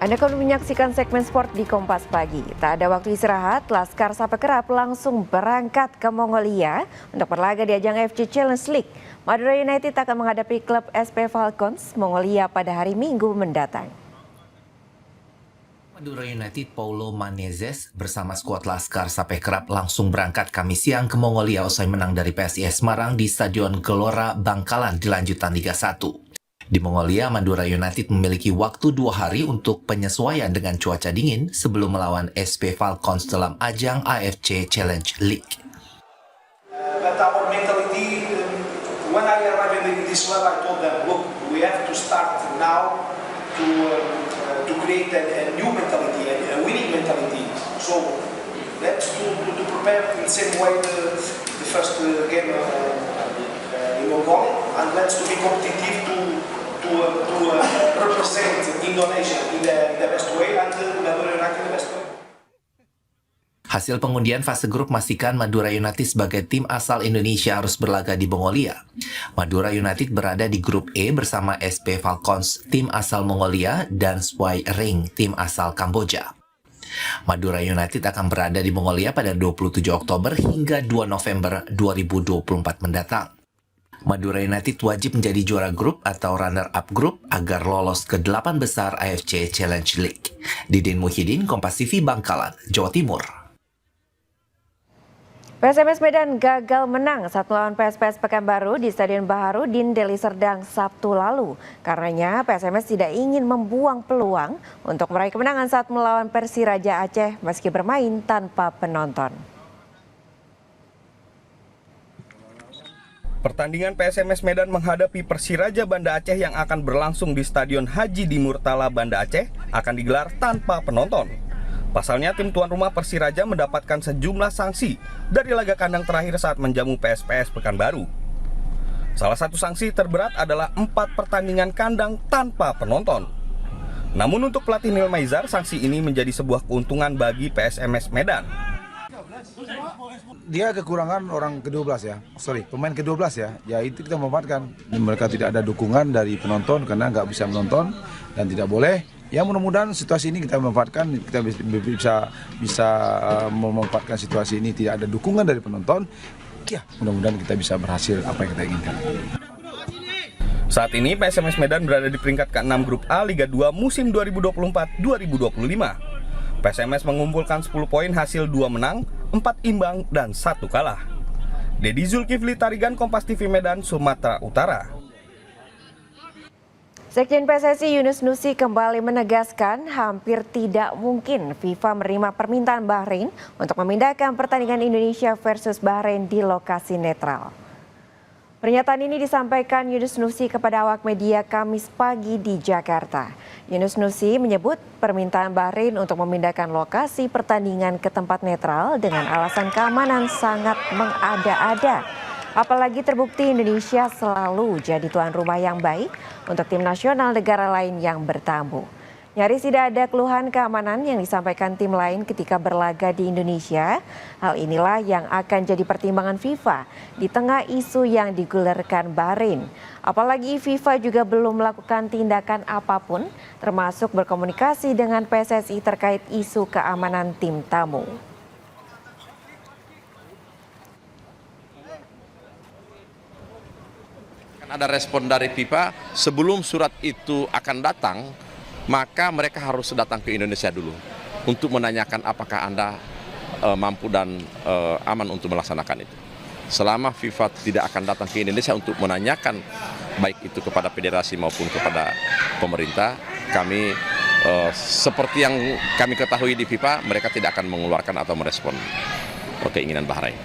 Anda kembali menyaksikan segmen sport di Kompas Pagi. Tak ada waktu istirahat, Laskar Sape Kerap langsung berangkat ke Mongolia untuk berlaga di ajang AFC Challenge League. Madura United akan menghadapi klub SP Falcons Mongolia pada hari Minggu mendatang. Madura United Paulo Menezes bersama skuad Laskar Sape Kerap langsung berangkat Kamis siang ke Mongolia usai menang dari PSIS Semarang di Stadion Gelora Bangkalan di lanjutan Liga 1. Di Mongolia, Madura United memiliki waktu 2 hari untuk penyesuaian dengan cuaca dingin sebelum melawan SP Falcons dalam ajang AFC Challenge League. But our mentality, when I arrived in this club, I told them, look, we have to start now to create a new mentality, a winning mentality. So let's to prepare in the same way the first game in Mongolia, and let's to be competitive to represent Indonesia in the best way and Madura United in the best way. Hasil pengundian fase grup memastikan Madura United sebagai tim asal Indonesia harus berlaga di Mongolia. Madura United berada di grup E bersama SP Falcons, tim asal Mongolia, dan Swai Ring, tim asal Kamboja. Madura United akan berada di Mongolia pada 27 Oktober hingga 2 November 2024 mendatang. Madura United wajib menjadi juara grup atau runner-up grup agar lolos ke 8 besar AFC Challenge League. Didin Muhyiddin, Kompas TV, Bangkalan, Jawa Timur. PSMS Medan gagal menang saat melawan PSPS Pekanbaru di Stadion Baharudin Deli Serdang Sabtu lalu. Karenanya PSMS tidak ingin membuang peluang untuk meraih kemenangan saat melawan Persiraja Aceh meski bermain tanpa penonton. Pertandingan PSMS Medan menghadapi Persiraja Banda Aceh yang akan berlangsung di Stadion Haji di Murtala, Banda Aceh akan digelar tanpa penonton. Pasalnya tim tuan rumah Persiraja mendapatkan sejumlah sanksi dari laga kandang terakhir saat menjamu PSPS Pekanbaru. Salah satu sanksi terberat adalah 4 pertandingan kandang tanpa penonton. Namun untuk pelatih Nil Maizar, sanksi ini menjadi sebuah keuntungan bagi PSMS Medan. Dia kekurangan orang ke-12 ya, pemain ke-12 ya. Ya itu kita memanfaatkan. Mereka tidak ada dukungan dari penonton karena nggak bisa menonton dan tidak boleh. Ya mudah-mudahan situasi ini kita memanfaatkan, kita bisa memanfaatkan situasi ini tidak ada dukungan dari penonton. Ya mudah-mudahan kita bisa berhasil apa yang kita inginkan. Saat ini PSMS Medan berada di peringkat ke-6 Grup A Liga 2 musim 2024-2025. PSMS mengumpulkan 10 poin hasil 2 menang, 4 imbang, dan 1 kalah. Dedi Zulkifli Tarigan, Kompas TV Medan, Sumatera Utara. Sekjen PSSI Yunus Nusi kembali menegaskan hampir tidak mungkin FIFA menerima permintaan Bahrain untuk memindahkan pertandingan Indonesia versus Bahrain di lokasi netral. Pernyataan ini disampaikan Yunus Nusi kepada awak media Kamis pagi di Jakarta. Yunus Nusi menyebut permintaan Bahrain untuk memindahkan lokasi pertandingan ke tempat netral dengan alasan keamanan sangat mengada-ada. Apalagi terbukti Indonesia selalu jadi tuan rumah yang baik untuk tim nasional negara lain yang bertamu. Nyaris tidak ada keluhan keamanan yang disampaikan tim lain ketika berlaga di Indonesia. Hal inilah yang akan jadi pertimbangan FIFA di tengah isu yang digulirkan Bahrain. Apalagi FIFA juga belum melakukan tindakan apapun termasuk berkomunikasi dengan PSSI terkait isu keamanan tim tamu. Ada respon dari FIFA sebelum surat itu akan datang, maka mereka harus datang ke Indonesia dulu untuk menanyakan apakah Anda mampu dan aman untuk melaksanakan itu. Selama FIFA tidak akan datang ke Indonesia untuk menanyakan baik itu kepada federasi maupun kepada pemerintah, kami seperti yang kami ketahui di FIFA, mereka tidak akan mengeluarkan atau merespon keinginan Bahrain.